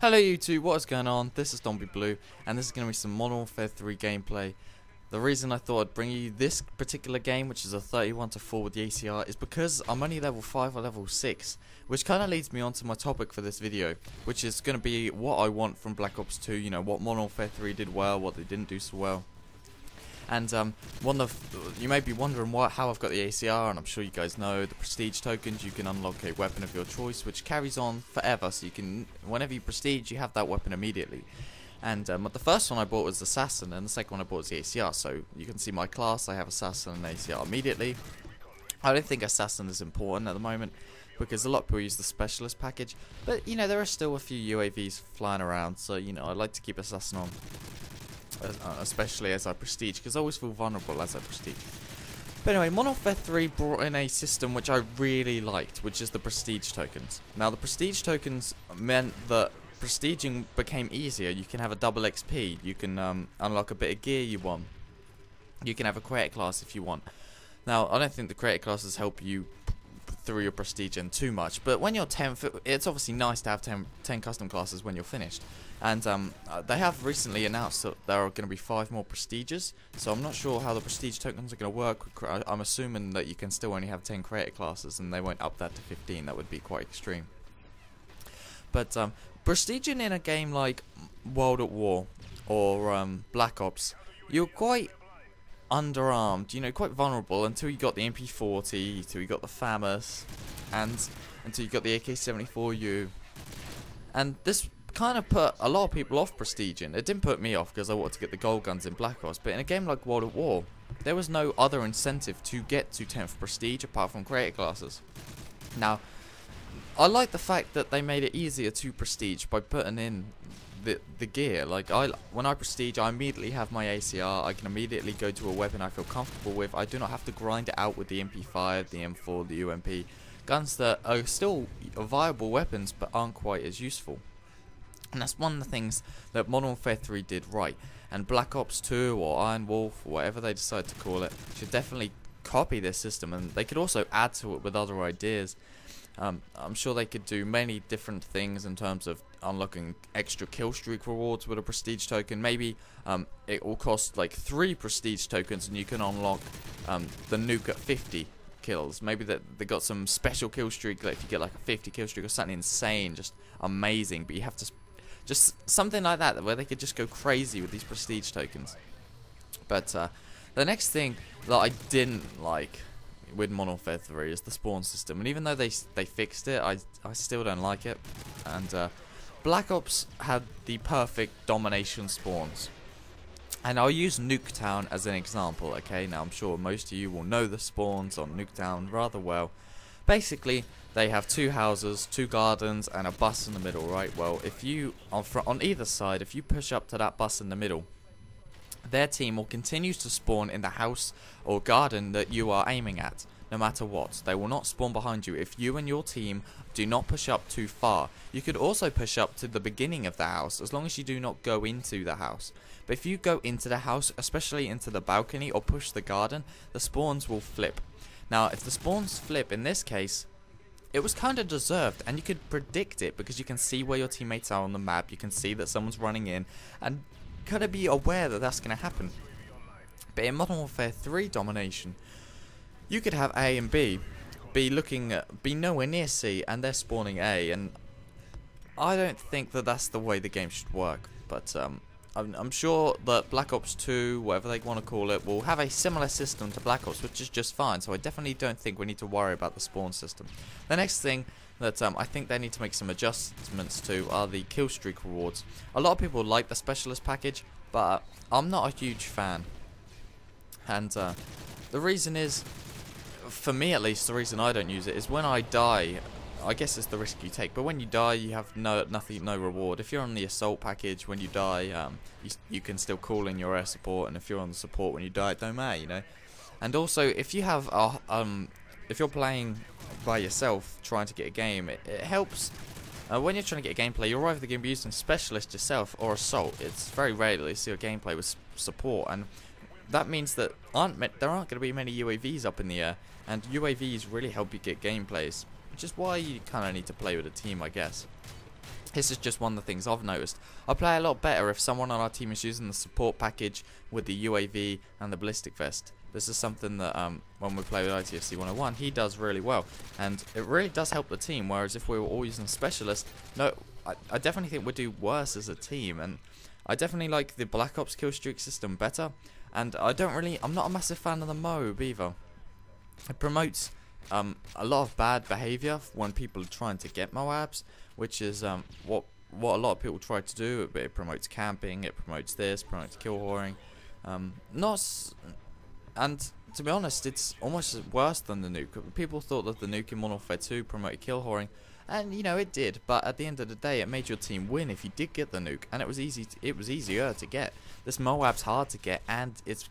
Hello YouTube, what is going on? This is Mw3, and this is going to be some Modern Warfare 3 gameplay. The reason I thought I'd bring you this particular game, which is a 31-4 with the ACR, is because I'm only level 5 or level 6, which kind of leads me on to my topic for this video, which is going to be what I want from Black Ops 2, you know, what Modern Warfare 3 did well, what they didn't do so well. And you may be wondering how I've got the ACR, and I'm sure you guys know the prestige tokens. You can unlock a weapon of your choice, which carries on forever. So you can, whenever you prestige, you have that weapon immediately. And the first one I bought was Assassin, and the second one I bought was the ACR. So you can see my class. I have Assassin and ACR immediately. I don't think Assassin is important at the moment because a lot of people use the specialist package. But you know, there are still a few UAVs flying around, so you know I like to keep Assassin on. Especially as I prestige, because I always feel vulnerable as I prestige. But anyway, Modern Warfare 3 brought in a system which I really liked, which is the prestige tokens. Now the prestige tokens meant that prestiging became easier. You can have a double XP, you can unlock a bit of gear you want, you can have a creator class if you want. Now I don't think the creator classes help you through your prestige and too much, but when you're 10th, it's obviously nice to have 10 custom classes when you're finished. And they have recently announced that there are going to be 5 more prestiges, so I'm not sure how the prestige tokens are going to work. I'm assuming that you can still only have 10 creator classes and they won't up that to 15. That would be quite extreme. But prestiging in a game like World at War or Black Ops, you're quite underarmed, you know, quite vulnerable until you got the MP40, until you got the FAMAS, and until you got the AK-74U. And this kind of put a lot of people off prestiging. It didn't put me off because I wanted to get the gold guns in Black Ops, but in a game like World at War, there was no other incentive to get to 10th prestige apart from creator classes. Now, I like the fact that they made it easier to prestige by putting in the gear. Like when I prestige, I immediately have my ACR. I can immediately go to a weapon I feel comfortable with. I do not have to grind it out with the MP5, the M4, the UMP, guns that are still viable weapons but aren't quite as useful. And that's one of the things that Modern Warfare 3 did right. And Black Ops 2 or Iron Wolf, or whatever they decide to call it, should definitely copy this system. And they could also add to it with other ideas. I'm sure they could do many different things in terms of unlocking extra kill streak rewards with a prestige token. Maybe it will cost like 3 prestige tokens and you can unlock the nuke at 50 kills. Maybe they got some special kill streak, like if you get like a 50 kill streak or something insane, just amazing, but you have to just something like that where they could just go crazy with these prestige tokens. But the next thing that I didn't like with Modern Warfare 3 is the spawn system, and even though they fixed it, I still don't like it. And Black Ops had the perfect domination spawns, and I'll use Nuketown as an example. Okay, now I'm sure most of you will know the spawns on Nuketown rather well. Basically, they have 2 houses, 2 gardens, and a bus in the middle, right? Well, if you on either side, if you push up to that bus in the middle, their team will continue to spawn in the house or garden that you are aiming at, no matter what. They will not spawn behind you if you and your team do not push up too far. You could also push up to the beginning of the house, as long as you do not go into the house. But if you go into the house, especially into the balcony or push the garden, the spawns will flip. Now, if the spawns flip in this case, it was kind of deserved, and you could predict it because you can see where your teammates are on the map. You can see that someone's running in, and kind of be aware that that's going to happen. But in Modern Warfare 3 domination, you could have A and B be nowhere near C, and they're spawning A, and I don't think that that's the way the game should work. But I'm sure that Black Ops 2, whatever they want to call it, will have a similar system to Black Ops, which is just fine. So I definitely don't think we need to worry about the spawn system. The next thing that I think they need to make some adjustments to are the kill streak rewards. A lot of people like the specialist package, but I'm not a huge fan. And the reason is, for me at least, the reason I don't use it is when I die, I guess it's the risk you take, but when you die you have no reward. If you're on the assault package, when you die, you can still call in your air support, and if you're on the support when you die, it don't matter, you know. And also, if you have if you're playing by yourself trying to get a game, it helps. When you're trying to get a gameplay, you're either going to be using specialist yourself or assault. It's very rarely you see a gameplay with support, and that means that there aren't going to be many UAVs up in the air, and UAVs really help you get gameplays, which is why you kind of need to play with a team, I guess. This is just one of the things I've noticed. I play a lot better if someone on our team is using the support package with the UAV and the ballistic vest. This is something that when we play with ITFC 101, he does really well, and it really does help the team. Whereas if we were all using specialist, no, I definitely think we'd do worse as a team. And I definitely like the Black Ops kill streak system better. And I'm not a massive fan of the Mw3 either. It promotes a lot of bad behaviour when people are trying to get Moabs, which is what a lot of people try to do. It promotes camping, it promotes this, promotes kill whoring. And to be honest, it's almost worse than the nuke. People thought that the nuke in Modern Warfare 2 promoted kill whoring, and you know it did. But at the end of the day, it made your team win if you did get the nuke, and it was easier to get. This Moab's hard to get, and it's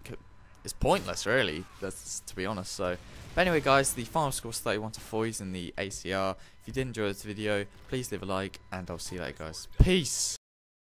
pointless, really. That's to be honest. So, but anyway, guys, the final score is 31-4 using the ACR. If you did enjoy this video, please leave a like, and I'll see you later, guys. Peace.